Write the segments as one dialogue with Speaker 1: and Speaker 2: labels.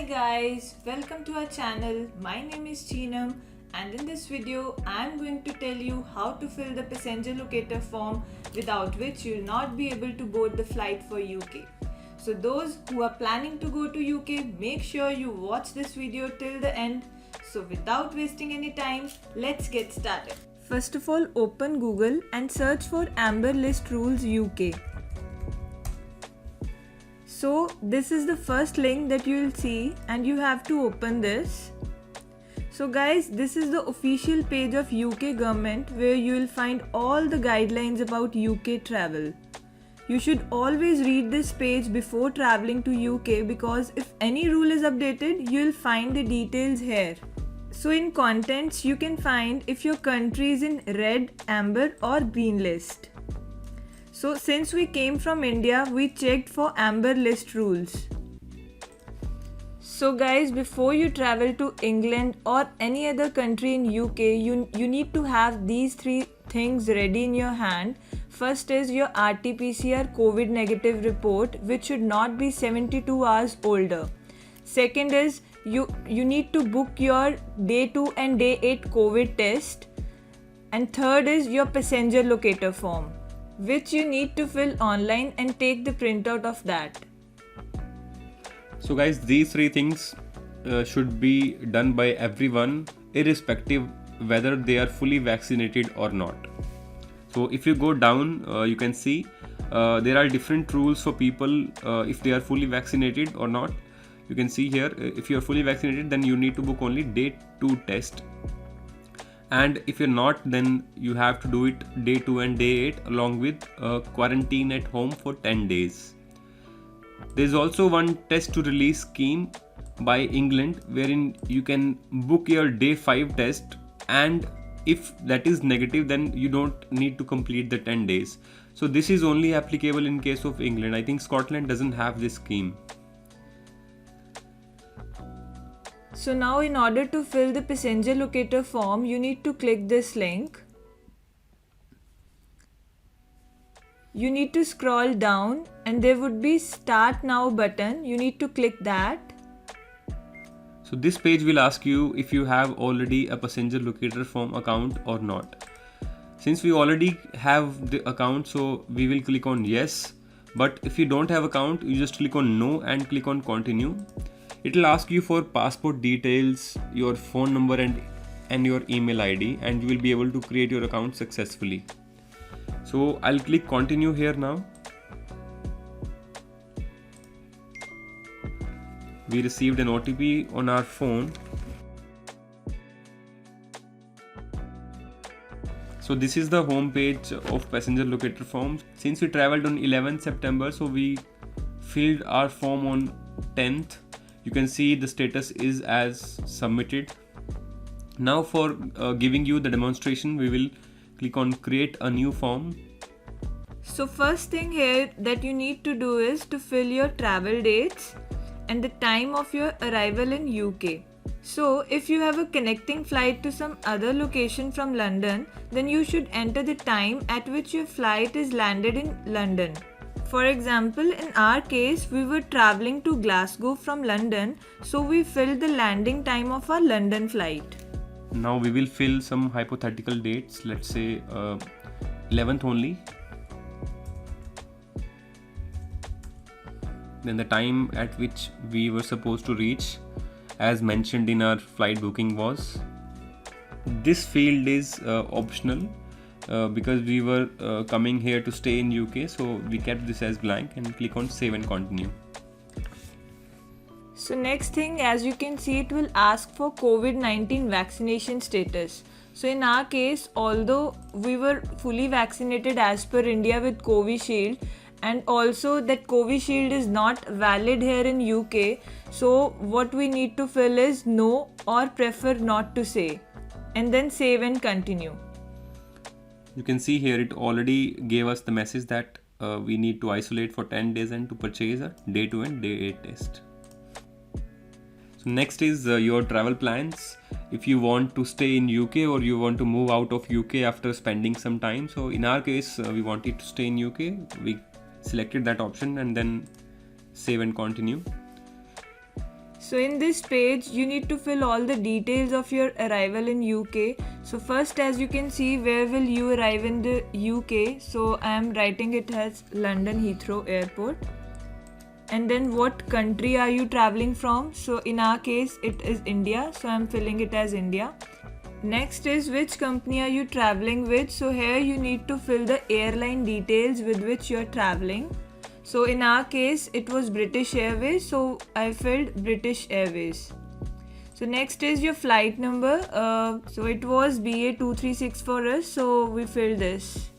Speaker 1: Hi guys, welcome to our channel. My name is Cheenam and in this video I am going to tell you how to fill the passenger locator form without which you will not be able to board the flight for UK. So those who are planning to go to UK, make sure you watch this video till the end. So without wasting any time, let's get started. First of all, open Google and search for Amber List Rules UK. So this is the first link that you will see and you have to open this. So guys, this is the official page of UK government where you will find all the guidelines about UK travel. You should always read this page before traveling to UK because if any rule is updated, you will find the details here. So in contents, you can find if your country is in red, amber or green list. So since we came from India, we checked for Amber List rules. So guys, before you travel to England or any other country in UK, you need to have these three things ready in your hand. First is your RT-PCR COVID negative report, which should not be 72 hours older. Second is you need to book your day 2 and day 8 COVID test. And third is your passenger locator form, which you need to fill online and take the printout of that.
Speaker 2: So guys, these three things should be done by everyone irrespective whether they are fully vaccinated or not. So if you go down, you can see there are different rules for people if they are fully vaccinated or not. You can see here, if you are fully vaccinated, then you need to book only day 2 test. And if you're not, then you have to do it day 2 and day 8 along with quarantine at home for 10 days. There's also one test to release scheme by England wherein you can book your day 5 test, and if that is negative, then you don't need to complete the 10 days. So this is only applicable in case of England. I think Scotland doesn't have this scheme.
Speaker 1: So now in order to fill the passenger locator form, you need to click this link. You need to scroll down and there would be Start Now button. You need to click that.
Speaker 2: So this page will ask you if you have already a passenger locator form account or not. Since we already have the account, so we will click on yes. But if you don't have account, you just click on no and click on continue. It will ask you for passport details, your phone number and your email ID, and you will be able to create your account successfully. So I'll click continue here now. We received an OTP on our phone. So this is the home page of passenger locator forms. Since we traveled on 11th September, so we filled our form on 10th. You can see the status is as submitted. Now for giving you the demonstration, we will click on create a new form.
Speaker 1: So first thing here that you need to do is to fill your travel dates and the time of your arrival in UK. So if you have a connecting flight to some other location from London, then you should enter the time at which your flight is landed in London. For example, in our case, we were traveling to Glasgow from London, so we filled the landing time of our London flight.
Speaker 2: Now we will fill some hypothetical dates, let's say 11th only. Then the time at which we were supposed to reach, as mentioned in our flight booking, was. This field is optional. Because we were coming here to stay in UK, so we kept this as blank and click on save and continue.
Speaker 1: So next thing, as you can see, it will ask for COVID-19 vaccination status. So in our case, although we were fully vaccinated as per India with Covishield, and also that Covishield is not valid here in UK, so what we need to fill is no or prefer not to say, and then save and continue.
Speaker 2: You can see here it already gave us the message that we need to isolate for 10 days and to purchase a day 2 and day 8 test. So next is your travel plans. If you want to stay in UK or you want to move out of UK after spending some time. So in our case, we wanted to stay in UK. We selected that option and then save and continue.
Speaker 1: So in this page, you need to fill all the details of your arrival in UK. So first, as you can see, where will you arrive in the UK? So I am writing it as London Heathrow Airport. And then what country are you traveling from? So in our case, it is India. So I am filling it as India. Next is which company are you traveling with? So here you need to fill the airline details with which you are traveling. So in our case, it was British Airways, so I filled British Airways. So next is your flight number. So it was BA236 for us, so we filled this.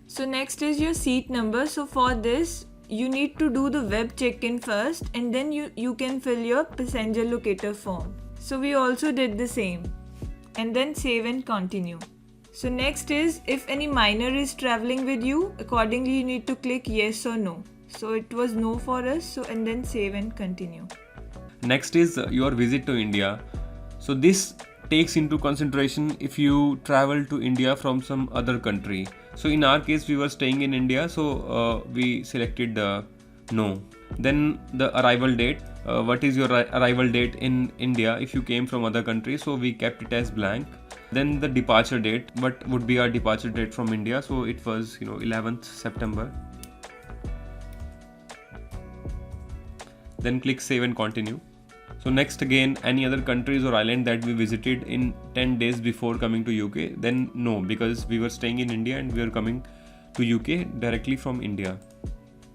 Speaker 1: So next is your seat number. So for this, you need to do the web check-in first, and then you can fill your passenger locator form. So we also did the same. And then save and continue. So next is if any minor is traveling with you, accordingly you need to click yes or no. So it was no for us, so and then save and continue.
Speaker 2: Next is your visit to India. So this takes into consideration if you travel to India from some other country. So in our case we were staying in India, so we selected no. Then the arrival date. What is your arrival date in India if you came from other country? So we kept it as blank. Then the departure date, what would be our departure date from India? So it was 11th September. Then click save and continue. So next again, any other countries or island that we visited in 10 days before coming to UK, then no, because we were staying in India and we were coming to UK directly from India.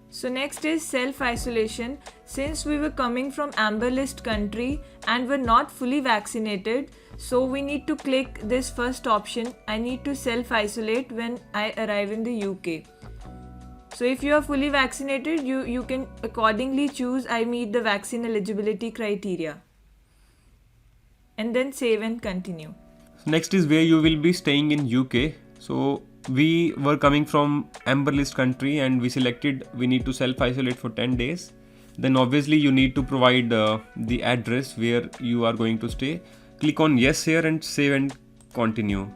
Speaker 1: So next is self-isolation. Since we were coming from amber list country and were not fully vaccinated, so we need to click this first option. I need to self-isolate when I arrive in the UK. So if you are fully vaccinated, you can accordingly choose I meet the vaccine eligibility criteria. And then save and continue.
Speaker 2: Next is where you will be staying in UK. So we were coming from amber list country and we selected we need to self-isolate for 10 days. Then obviously you need to provide the address where you are going to stay. Click on yes here and save and continue.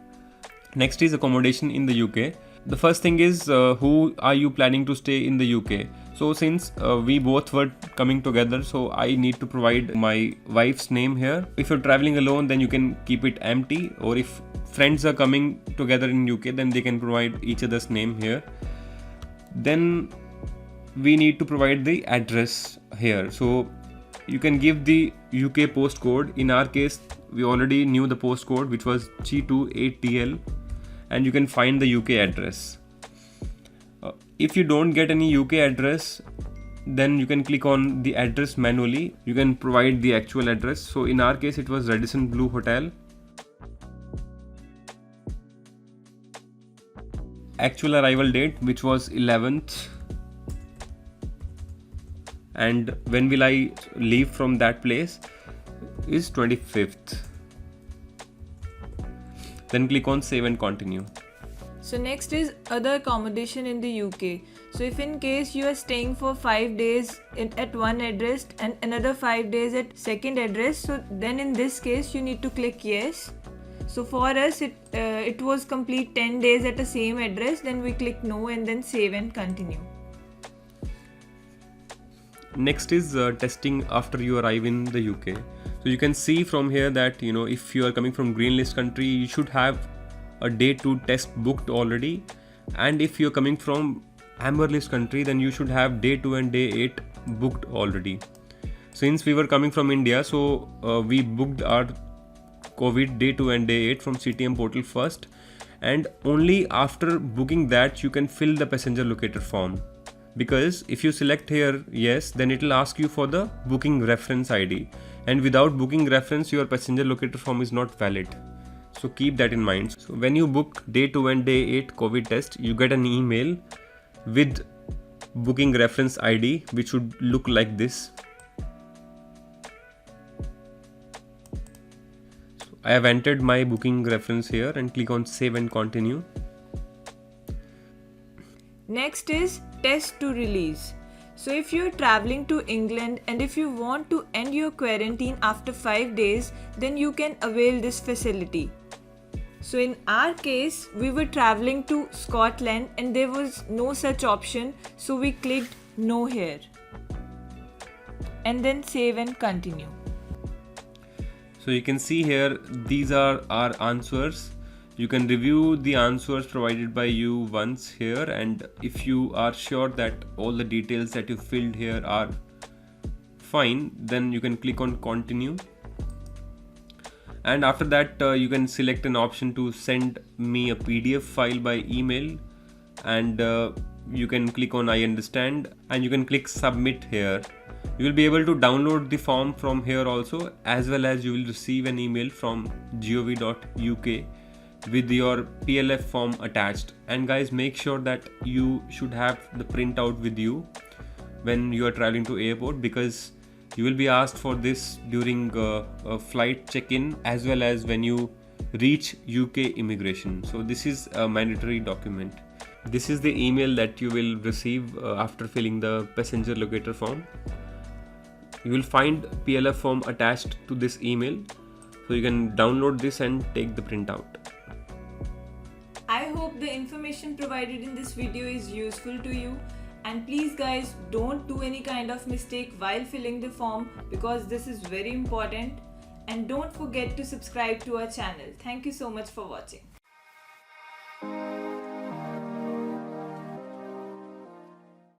Speaker 2: Next is accommodation in the UK. The first thing is who are you planning to stay in the UK? So since we both were coming together, so I need to provide my wife's name here. If you're traveling alone, then you can keep it empty, or if friends are coming together in UK, then they can provide each other's name here. Then we need to provide the address here. So you can give the UK postcode. In our case, we already knew the postcode, which was G28TL, and you can find the UK address. If you don't get any UK address, then you can click on the address manually. You can provide the actual address. So in our case, it was Radisson Blu Hotel. Actual arrival date, which was 11th. And when will I leave from that place is 25th. Then click on save and continue.
Speaker 1: So next is other accommodation in the UK. So if in case you are staying for 5 days at one address and another 5 days at second address, so then in this case you need to click yes. So for us it was complete 10 days at the same address, then we click no and then save and continue.
Speaker 2: Next is testing after you arrive in the UK. So you can see from here that if you are coming from green list country, you should have a day 2 test booked already, and if you're coming from amber list country, then you should have day 2 and day 8 booked already. Since we were coming from India, so we booked our COVID day 2 and day 8 from CTM portal first, and only after booking that you can fill the passenger locator form. Because if you select here yes, then it will ask you for the booking reference ID, and without booking reference your passenger locator form is not valid. So keep that in mind. So when you book day 2 and day 8 COVID test, you get an email with booking reference ID, which would look like this. So I have entered my booking reference here and click on save and continue.
Speaker 1: Next is test to release. So if you're traveling to England and if you want to end your quarantine after 5 days, then you can avail this facility. So in our case, we were traveling to Scotland and there was no such option, so we clicked no here. and then save and continue.
Speaker 2: So you can see here, these are our answers. You can review the answers provided by you once here, and if you are sure that all the details that you filled here are fine, then you can click on continue. And after that you can select an option to send me a PDF file by email, and you can click on I understand, and you can click submit here. You will be able to download the form from here also, as well as you will receive an email from gov.uk with your PLF form attached. And guys, make sure that you should have the printout with you when you are traveling to airport, because you will be asked for this during a flight check-in as well as when you reach UK immigration. So this is a mandatory document. This is the email that you will receive after filling the passenger locator form. You will find PLF form attached to this email, so you can download this and take the printout.
Speaker 1: I hope the information provided in this video is useful to you, and please guys, don't do any kind of mistake while filling the form, because this is very important, and don't forget to subscribe to our channel. Thank you so much for watching.